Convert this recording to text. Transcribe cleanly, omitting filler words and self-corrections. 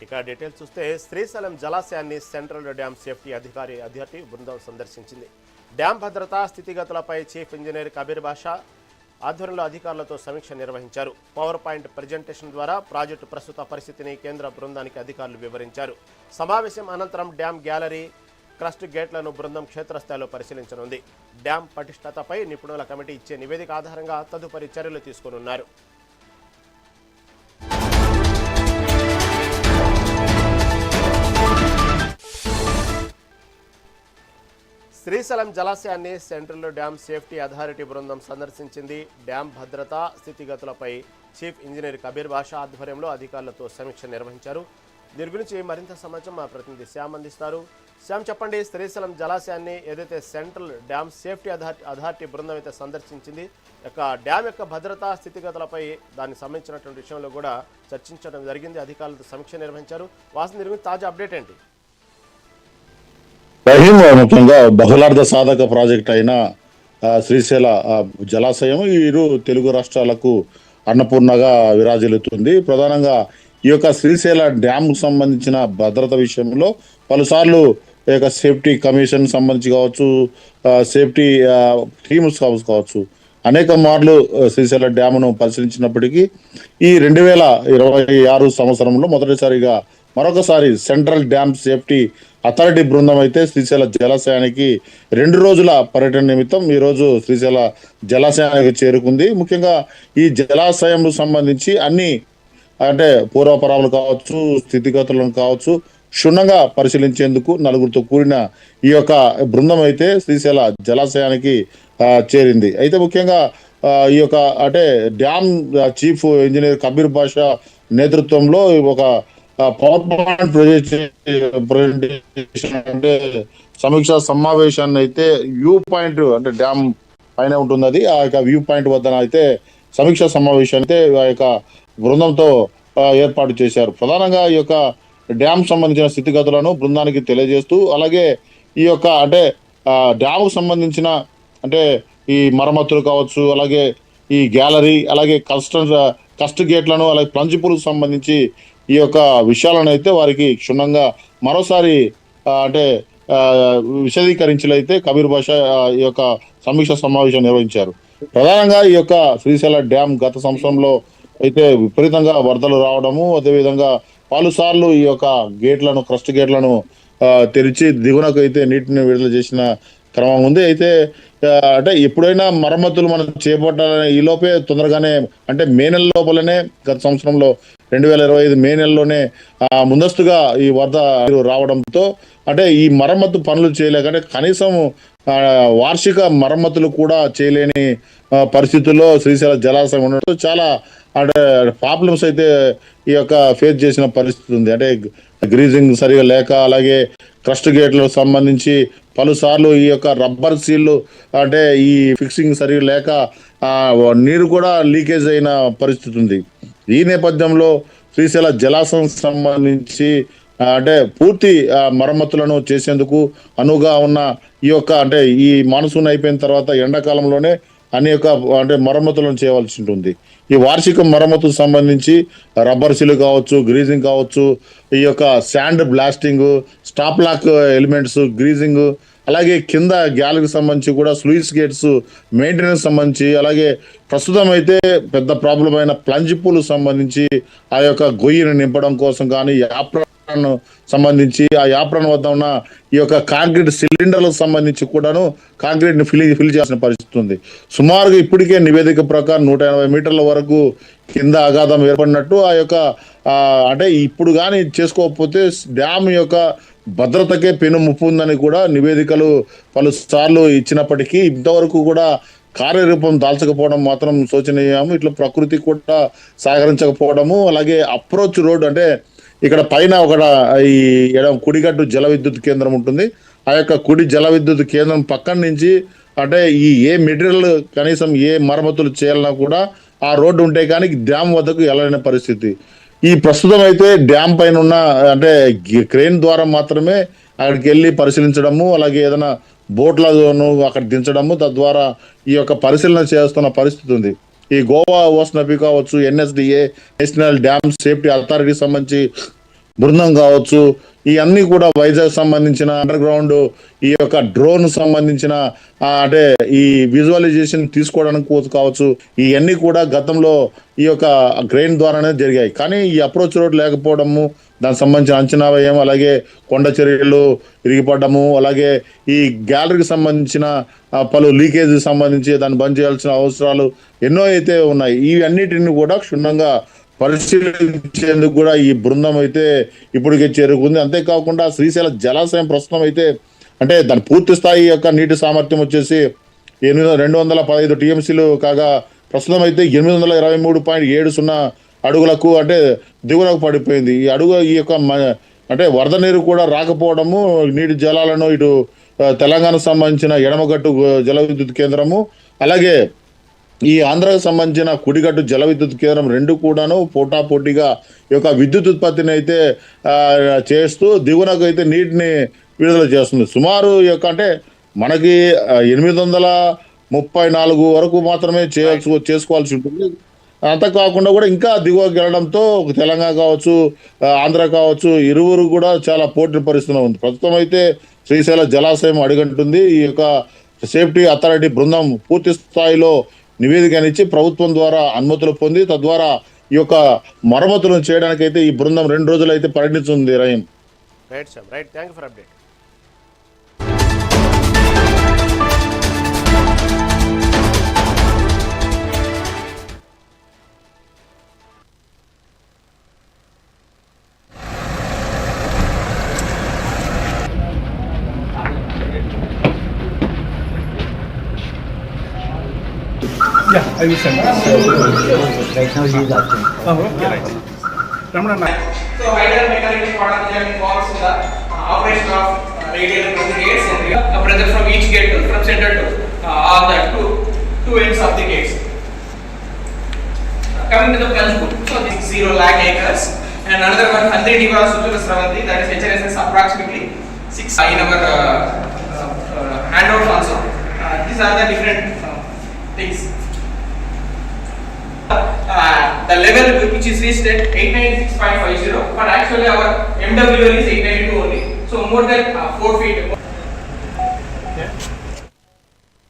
ఇక డీటెయిల్స్ చూస్తే శ్రీశైలం జలాశయాన్ని సెంట్రల్ డ్యామ్ సేఫ్టీ అధికారి బృందం సందర్శించింది. డ్యామ్ భద్రతా స్థితిగతులపై చీఫ్ ఇంజనీర్ కబీర్ బాషా ఆధ్వర్యంలో అధికారులతో సమీక్ష నిర్వహించారు. పవర్ పాయింట్ ప్రజెంటేషన్ ద్వారా ప్రాజెక్టు ప్రస్తుత పరిస్థితిని కేంద్ర బృందానికి అధికారులు వివరించారు. సమావేశం అనంతరం డ్యామ్ గ్యాలరీ, క్రస్ట్ గేట్లను బృందం క్షేత్రస్థాయిలో పరిశీలించనుంది. డ్యామ్ పటిష్టతపై నిపుణుల కమిటీ ఇచ్చే నివేదిక ఆధారంగా తదుపరి చర్యలు తీసుకోనున్నారు. శ్రీశైలం జలాశయాన్ని సెంట్రల్ డ్యామ్ సేఫ్టీ అథారిటీ బృందం సందర్శించింది. డ్యామ్ భద్రతా స్థితిగతులపై చీఫ్ ఇంజనీర్ కబీర్ బాషా ఆధ్వర్యంలో అధికారులతో సమీక్ష నిర్వహించారు. దీని గురించి మరింత సమాచారం మా ప్రతినిధి శ్యామ్ అందిస్తారు. శ్యామ్, చెప్పండి, శ్రీశైలం జలాశయాన్ని ఏదైతే సెంట్రల్ డ్యామ్ సేఫ్టీ అథారిటీ బృందం అయితే సందర్శించింది, డ్యామ్ యొక్క భద్రతా స్థితిగతులపై దానికి సంబంధించినటువంటి విషయంలో కూడా చర్చించడం జరిగింది. అధికారులతో సమీక్ష నిర్వహించారు. వాసన దీని గురించి తాజా అప్డేట్ ఏంటి? ముఖ్యంగా బహుళార్థ సాధక ప్రాజెక్ట్ అయిన శ్రీశైల జలాశయం ఇరు తెలుగు రాష్ట్రాలకు అన్నపూర్ణగా విరాజిల్లుతుంది. ప్రధానంగా ఈ యొక్క శ్రీశైల డ్యామ్ సంబంధించిన భద్రత విషయంలో పలుసార్లు ఈ యొక్క సేఫ్టీ కమిషన్ సంబంధించి కావచ్చు, సేఫ్టీ టీమ్స్ కావచ్చు, అనేక మార్లు శ్రీశైల డ్యామ్ను పరిశీలించినప్పటికీ ఈ 2026 సంవత్సరంలో మొదటిసారిగా మరొకసారి సెంట్రల్ డ్యామ్ సేఫ్టీ అథారిటీ బృందం అయితే శ్రీశైల జలాశయానికి 2 రోజుల పర్యటన నిమిత్తం ఈరోజు శ్రీశైల జలాశయానికి చేరుకుంది. ముఖ్యంగా ఈ జలాశయం సంబంధించి అన్ని అంటే పూర్వపరాలు కావచ్చు, స్థితిగతులను కావచ్చు క్షుణ్ణంగా పరిశీలించేందుకు నలుగురితో కూడిన ఈ యొక్క బృందం అయితే శ్రీశైల జలాశయానికి చేరింది. అయితే ముఖ్యంగా ఈ యొక్క అంటే డ్యామ్ చీఫ్ ఇంజనీర్ కబీర్ బాషా నేతృత్వంలో ఒక పవర్ పాయింట్ ప్రజెంటేషన్ అంటే సమీక్షా సమావేశాన్ని అయితే వ్యూ పాయింట్ అంటే డ్యామ్ పైన ఉంటుంది, అది ఆ యొక్క వ్యూ పాయింట్ వద్ద అయితే సమీక్షా సమావేశాన్ని అయితే ఆ యొక్క బృందంతో ఏర్పాటు చేశారు. ప్రధానంగా ఈ యొక్క డ్యామ్ సంబంధించిన స్థితిగతులను బృందానికి తెలియజేస్తూ, అలాగే ఈ యొక్క అంటే డ్యామ్ సంబంధించిన అంటే ఈ మరమ్మతులు కావచ్చు, అలాగే ఈ గ్యాలరీ, అలాగే కస్ట్ గేట్లను, అలాగే ప్లంజ్ పూల్కు సంబంధించి ఈ యొక్క విషయాలను అయితే వారికి క్షుణ్ణంగా మరోసారి అంటే విశదీకరించలైతే కబీర్ బాషా ఈ యొక్క సమీక్ష సమావేశం నిర్వహించారు. ప్రధానంగా ఈ యొక్క శ్రీశైల డ్యామ్ గత సంవత్సరంలో అయితే విపరీతంగా వరదలు రావడము, అదేవిధంగా పలుసార్లు ఈ యొక్క గేట్లను, క్రస్ట్ గేట్లను తెరిచి దిగునకు అయితే నీటిని విడుదల చేసిన క్రమం ఉంది. అయితే అంటే ఎప్పుడైనా మరమ్మతులు మనం చేపట్టాలని ఈ లోపే తొందరగానే అంటే మే నెల లోపలనే గత సంవత్సరంలో 2025 మే నెలలోనే ముందస్తుగా ఈ వరద రావడంతో అంటే ఈ మరమ్మతు పనులు చేయలేక అంటే కనీసం వార్షిక మరమ్మతులు కూడా చేయలేని పరిస్థితుల్లో శ్రీశైల జలాశయం ఉండడంతో చాలా అంటే ప్రాబ్లమ్స్ అయితే ఈ యొక్క ఫేస్ చేసిన పరిస్థితి ఉంది. అంటే గ్రీజింగ్ సరిగా లేక, అలాగే క్రస్ట్ గేట్లకు సంబంధించి పలుసార్లు ఈ యొక్క రబ్బర్ సీళ్ళు అంటే ఈ ఫిక్సింగ్ సరిగా లేక నీరు కూడా లీకేజ్ అయిన పరిస్థితి ఉంది. ఈ నేపథ్యంలో శ్రీశైల జలాశయం సంబంధించి అంటే పూర్తి మరమ్మతులను చేసేందుకు అనువుగా ఉన్న ఈ యొక్క అంటే ఈ మాన్సూన్ అయిపోయిన తర్వాత ఎండాకాలంలోనే అనేక అంటే మరమ్మతులను చేయవలసి ఉంటుంది. ఈ వార్షిక మరమ్మతుకు సంబంధించి రబ్బర్ సీలు కావచ్చు, గ్రీజింగ్ కావచ్చు, ఈ యొక్క sand blasting, stop lock elements greasing, అలాగే కింద గ్యాలరీకి సంబంధించి కూడా స్లూయిస్ గేట్స్ మెయింటెనెన్స్ సంబంధించి, అలాగే ప్రస్తుతం అయితే పెద్ద ప్రాబ్లం అయిన ప్లంజ్ పూల్ సంబంధించి ఆ యొక్క గొయ్యిని నింపడం కోసం కానీ యాప్రాన్ సంబంధించి ఆ యాప్రాన్ వద్ద ఉన్న ఈ యొక్క కాంక్రీట్ సిలిండర్లకు సంబంధించి కూడాను కాంక్రీట్ ని ఫిల్ చేయాల్సిన పరిస్థితి ఉంది. సుమారుగా ఇప్పటికే నివేదిక ప్రకారం 180 మీటర్ల వరకు కింద అగాధం ఏర్పడినట్టు ఆ యొక్క అంటే ఇప్పుడు కానీ చేసుకోకపోతే డ్యామ్ యొక్క భద్రతకే పెను ముప్పు ఉందని కూడా నివేదికలు పలుసార్లు ఇచ్చినప్పటికీ ఇంతవరకు కూడా కార్యరూపం దాల్చకపోవడం మాత్రం శోచనీయము. ఇట్లా ప్రకృతి కూడా సహకరించకపోవడము, అలాగే అప్రోచ్ రోడ్ అంటే ఇక్కడ పైన ఒక ఈ కుడిగట్టు జల విద్యుత్ కేంద్రం ఉంటుంది, ఆ యొక్క కుడి జల విద్యుత్ కేంద్రం పక్కన నుంచి అంటే ఈ ఏ మెటీరియల్ కనీసం ఏ మరమ్మతులు చేయాలన్నా కూడా ఆ రోడ్డు ఉంటే కానీ డ్యామ్ వద్దకు వెళ్ళలేని పరిస్థితి. ఈ ప్రస్తుతం అయితే డ్యామ్ పైన ఉన్న అంటే క్రెయిన్ ద్వారా మాత్రమే అక్కడికి వెళ్ళి పరిశీలించడము, అలాగే ఏదైనా బోట్లను అక్కడ దించడము, తద్వారా ఈ యొక్క పరిశీలన చేస్తున్న పరిస్థితి ఉంది. ఈ గోవా ఓస్నపి కావచ్చు, NSDA national dam safety authority సంబంధించి బృందం కావచ్చు, ఈ అన్ని కూడా వైజాగ్ సంబంధించిన అండర్ గ్రౌండ్ ఈ యొక్క డ్రోన్ సంబంధించిన అంటే ఈ విజువలైజేషన్ తీసుకోవడానికి కావచ్చు, ఇవన్నీ కూడా గతంలో ఈ యొక్క క్రెయిన్ ద్వారానే జరిగాయి. కానీ ఈ అప్రోచ్ రోడ్ లేకపోవడము, దానికి సంబంధించిన అంచనా వ్యయం, అలాగే కొండ చర్యలు ఇరిగిపడ్డము, అలాగే ఈ గ్యాలరీకి సంబంధించిన పలు లీకేజ్ సంబంధించి దాన్ని బంద్ చేయాల్సిన అవసరాలు ఎన్నో అయితే ఉన్నాయి. ఇవన్నిటిని కూడా క్షుణ్ణంగా పరిశీలించేందుకు కూడా ఈ బృందం అయితే ఇప్పటికే చేరుకుంది. అంతేకాకుండా శ్రీశైల జలాశయం ప్రస్తుతం అయితే అంటే దాని పూర్తి స్థాయి యొక్క నీటి సామర్థ్యం వచ్చేసి 215 టీఎంసీలు కాగా ప్రస్తుతం అయితే 823.70 అడుగులకు అంటే దిగువకు పడిపోయింది. ఈ యొక్క అంటే వరద నీరు కూడా రాకపోవడము, నీటి జలాలను ఇటు తెలంగాణకు సంబంధించిన ఎడమగట్టు జల విద్యుత్ కేంద్రము, అలాగే ఈ ఆంధ్రాకు సంబంధించిన కుడిగట్టు జల విద్యుత్ కేంద్రం రెండు కూడాను పోటాపోటీగా ఈ యొక్క విద్యుత్ ఉత్పత్తిని అయితే చేస్తూ దిగువనకు అయితే నీటిని విడుదల చేస్తుంది. సుమారు ఈ యొక్క అంటే మనకి 834 వరకు మాత్రమే చేసుకోవాల్సి ఉంటుంది. అంత కాకుండా కూడా ఇంకా దిగువకి వెళ్ళడంతో తెలంగాణ కావచ్చు, ఆంధ్ర కావచ్చు, ఇరువురు కూడా చాలా పోటీ పరిస్థితి ఉంది. ప్రస్తుతం అయితే శ్రీశైల జలాశయం అడుగంటుంది. ఈ యొక్క సేఫ్టీ అథారిటీ బృందం పూర్తి స్థాయిలో నివేదికనిచ్చి ప్రభుత్వం ద్వారా అనుమతులు పొంది తద్వారా ఈ యొక్క మరమ్మతులను చేయడానికి అయితే ఈ బృందం 2 రోజులు అయితే పర్యటిస్తుంది. Rahim. Right sir, right, thank you for update. Yeah, I will send this. Right now he is asking. Okay, right. Ramana. So hydromechanical product that involves in the operation of radial and rotor gates and pressure from each gate to from center to all the two ends of the gates. Coming to the plunge book, so this 0 lakh acres and another one 100 Nivara Sutura Sravanti, that is HRSS approximately 6 in our handout also. These are the different things. The level which is reached at 896.50, but actually our MWL is 892 only, so more than 4 feet.